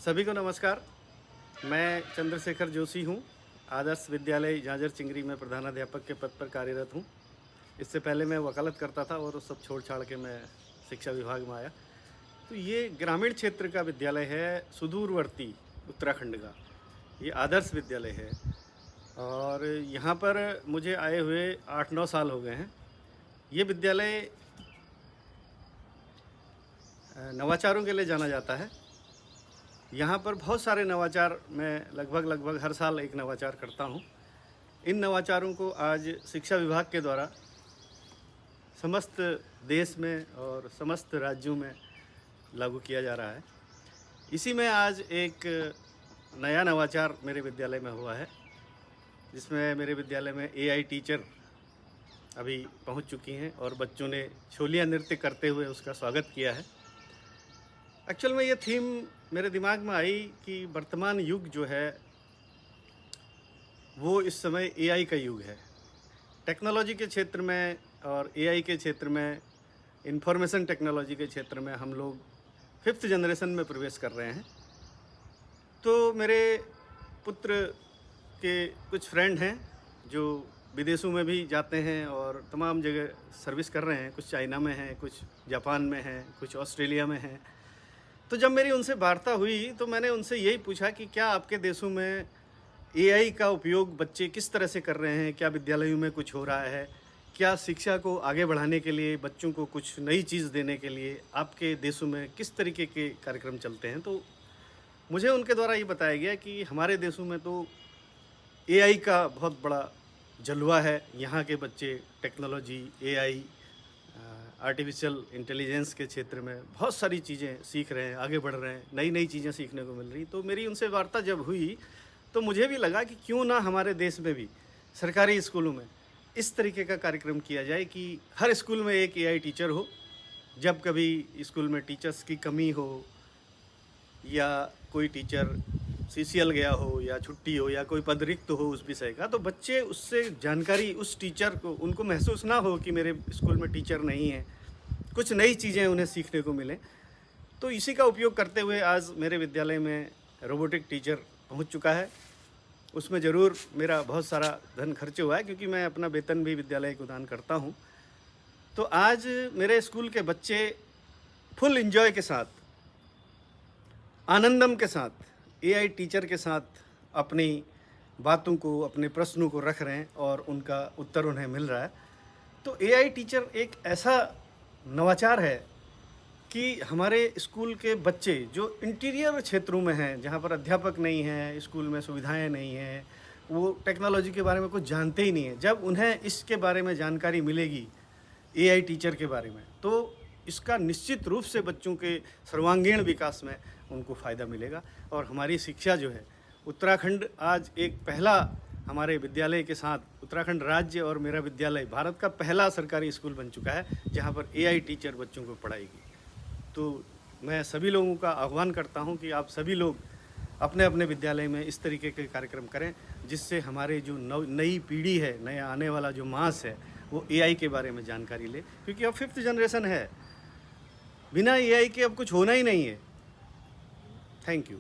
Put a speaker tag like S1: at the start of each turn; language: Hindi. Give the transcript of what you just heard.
S1: सभी को नमस्कार। मैं चंद्रशेखर जोशी हूँ। आदर्श विद्यालय झांझर चिंगरी में प्रधानाध्यापक के पद पर कार्यरत हूँ। इससे पहले मैं वकालत करता था और वो सब छोड़ छाड़ के मैं शिक्षा विभाग में आया। तो ये ग्रामीण क्षेत्र का विद्यालय है, सुदूरवर्ती उत्तराखंड का। ये आदर्श विद्यालय है और यहाँ पर मुझे आए हुए 8-9 साल हो गए हैं। ये विद्यालय नवाचारों के लिए जाना जाता है। यहाँ पर बहुत सारे नवाचार मैं लगभग हर साल एक नवाचार करता हूँ। इन नवाचारों को आज शिक्षा विभाग के द्वारा समस्त देश में और समस्त राज्यों में लागू किया जा रहा है। इसी में आज एक नया नवाचार मेरे विद्यालय में हुआ है, जिसमें मेरे विद्यालय में एआई टीचर अभी पहुँच चुकी हैं और बच्चों ने छोलिया नृत्य करते हुए उसका स्वागत किया है। एक्चुअल में ये थीम मेरे दिमाग में आई कि वर्तमान युग जो है वो इस समय एआई का युग है। टेक्नोलॉजी के क्षेत्र में और एआई के क्षेत्र में, इंफॉर्मेशन टेक्नोलॉजी के क्षेत्र में हम लोग 5th जनरेशन में प्रवेश कर रहे हैं। तो मेरे पुत्र के कुछ फ्रेंड हैं जो विदेशों में भी जाते हैं और तमाम जगह सर्विस कर रहे हैं। कुछ चाइना में हैं, कुछ जापान में हैं, कुछ ऑस्ट्रेलिया में हैं। तो जब मेरी उनसे वार्ता हुई तो मैंने उनसे यही पूछा कि क्या आपके देशों में एआई का उपयोग बच्चे किस तरह से कर रहे हैं? क्या विद्यालयों में कुछ हो रहा है? क्या शिक्षा को आगे बढ़ाने के लिए, बच्चों को कुछ नई चीज़ देने के लिए आपके देशों में किस तरीके के कार्यक्रम चलते हैं? तो मुझे उनके द्वारा ये बताया गया कि हमारे देशों में तो एआई का बहुत बड़ा जलवा है। यहाँ के बच्चे टेक्नोलॉजी, एआई, आर्टिफिशियल इंटेलिजेंस के क्षेत्र में बहुत सारी चीज़ें सीख रहे हैं, आगे बढ़ रहे हैं, नई चीज़ें सीखने को मिल रही। तो मेरी उनसे वार्ता जब हुई तो मुझे भी लगा कि क्यों ना हमारे देश में भी सरकारी स्कूलों में इस तरीके का कार्यक्रम किया जाए कि हर स्कूल में एक एआई टीचर हो। जब कभी स्कूल में टीचर्स की कमी हो या कोई टीचर सीसीएल गया हो या छुट्टी हो या कोई पद रिक्त हो उस विषय का, तो बच्चे उससे जानकारी, उस टीचर को, उनको महसूस ना हो कि मेरे स्कूल में टीचर नहीं है, कुछ नई चीज़ें उन्हें सीखने को मिलें। तो इसी का उपयोग करते हुए आज मेरे विद्यालय में रोबोटिक टीचर पहुंच चुका है। उसमें ज़रूर मेरा बहुत सारा धन खर्च हुआ है, क्योंकि मैं अपना वेतन भी विद्यालय को दान करता हूं। तो आज मेरे स्कूल के बच्चे फुल एंजॉय के साथ, आनंदम के साथ, एआई टीचर के साथ अपनी बातों को, अपने प्रश्नों को रख रहे हैं और उनका उत्तर उन्हें मिल रहा है। तो एआई टीचर एक ऐसा नवाचार है कि हमारे स्कूल के बच्चे जो इंटीरियर क्षेत्रों में हैं, जहाँ पर अध्यापक नहीं हैं, स्कूल में सुविधाएं नहीं हैं, वो टेक्नोलॉजी के बारे में कुछ जानते ही नहीं हैं। जब उन्हें इसके बारे में जानकारी मिलेगी, एआई टीचर के बारे में, तो इसका निश्चित रूप से बच्चों के सर्वांगीण विकास में उनको फ़ायदा मिलेगा। और हमारी शिक्षा जो है, उत्तराखंड आज एक पहला, हमारे विद्यालय के साथ उत्तराखंड राज्य और मेरा विद्यालय भारत का पहला सरकारी स्कूल बन चुका है जहाँ पर एआई टीचर बच्चों को पढ़ाएगी। तो मैं सभी लोगों का आह्वान करता हूँ कि आप सभी लोग अपने अपने विद्यालय में इस तरीके के कार्यक्रम करें, जिससे हमारे जो नई पीढ़ी है, नया आने वाला जो मास है, वो एआई के बारे में जानकारी ले। क्योंकि अब 5th जनरेशन है, बिना एआई के अब कुछ होना ही नहीं है। Thank you.